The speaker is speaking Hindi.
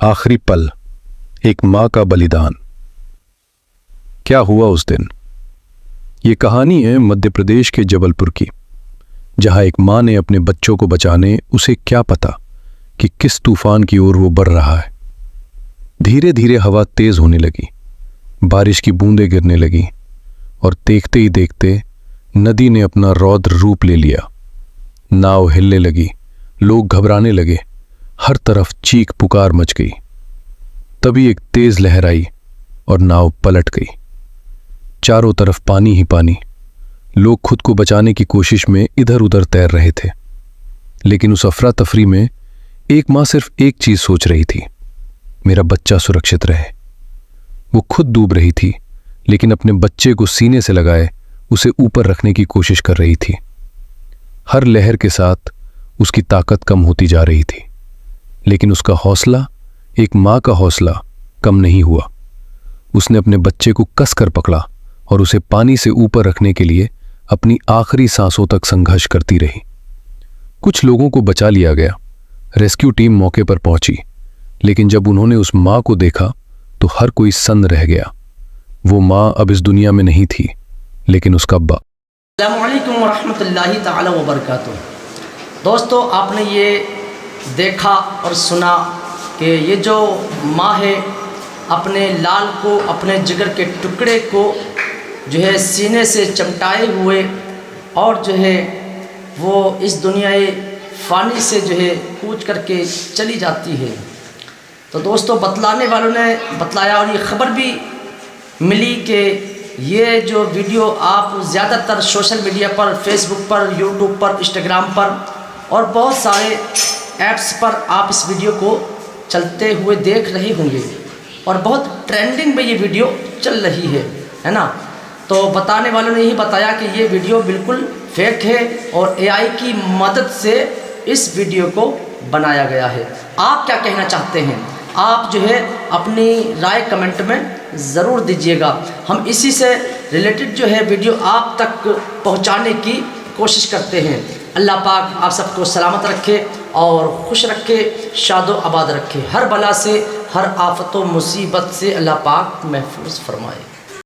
आखिरी पल, एक माँ का बलिदान। क्या हुआ उस दिन? ये कहानी है मध्य प्रदेश के जबलपुर की, जहां एक माँ ने अपने बच्चों को बचाने, उसे क्या पता कि किस तूफान की ओर वो बढ़ रहा है। धीरे धीरे हवा तेज होने लगी, बारिश की बूंदें गिरने लगी और देखते ही देखते नदी ने अपना रौद्र रूप ले लिया। नाव हिलने लगी, लोग घबराने लगे, हर तरफ चीख पुकार मच गई। तभी एक तेज लहर आई और नाव पलट गई। चारों तरफ पानी ही पानी। लोग खुद को बचाने की कोशिश में इधर उधर तैर रहे थे, लेकिन उस अफरा तफरी में एक माँ सिर्फ एक चीज सोच रही थी, मेरा बच्चा सुरक्षित रहे। वो खुद डूब रही थी, लेकिन अपने बच्चे को सीने से लगाए उसे ऊपर रखने की कोशिश कर रही थी। हर लहर के साथ उसकी ताकत कम होती जा रही थी, लेकिन उसका हौसला, एक माँ का हौसला, कम नहीं हुआ। उसने अपने बच्चे को कसकर पकड़ा और उसे पानी से ऊपर रखने के लिए अपनी आखिरी सांसों तक संघर्ष करती रही। कुछ लोगों को बचा लिया गया, रेस्क्यू टीम मौके पर पहुंची, लेकिन जब उन्होंने उस माँ को देखा तो हर कोई सन्न रह गया। वो माँ अब इस दुनिया में नहीं थी, लेकिन उसका अस्सलामु अलैकुम वरहमतुल्लाहि ताला वबरकातुहू। दोस्तों, आपने ये देखा और सुना कि ये जो माँ है अपने लाल को, अपने जिगर के टुकड़े को जो है सीने से चमटाए हुए और जो है वो इस दुनियाए फ़ानी से जो है कूच करके चली जाती है। तो दोस्तों, बतलाने वालों ने बतलाया और ये ख़बर भी मिली कि ये जो वीडियो आप ज़्यादातर सोशल मीडिया पर, फेसबुक पर, यूट्यूब पर, इंस्टाग्राम पर और बहुत सारे ऐप्स पर आप इस वीडियो को चलते हुए देख रहे होंगे और बहुत ट्रेंडिंग में ये वीडियो चल रही है ना। तो बताने वालों ने यही बताया कि ये वीडियो बिल्कुल फेक है और एआई की मदद से इस वीडियो को बनाया गया है। आप क्या कहना चाहते हैं? आप जो है अपनी राय कमेंट में ज़रूर दीजिएगा। हम इसी से रिलेटेड जो है वीडियो आप तक पहुंचाने की कोशिश करते हैं। अल्लाह पाक आप सबको सलामत रखे और खुश रखे, शादो आबाद रखे, हर बला से, हर आफत व मुसीबत से अल्लाह पाक महफूज फरमाए।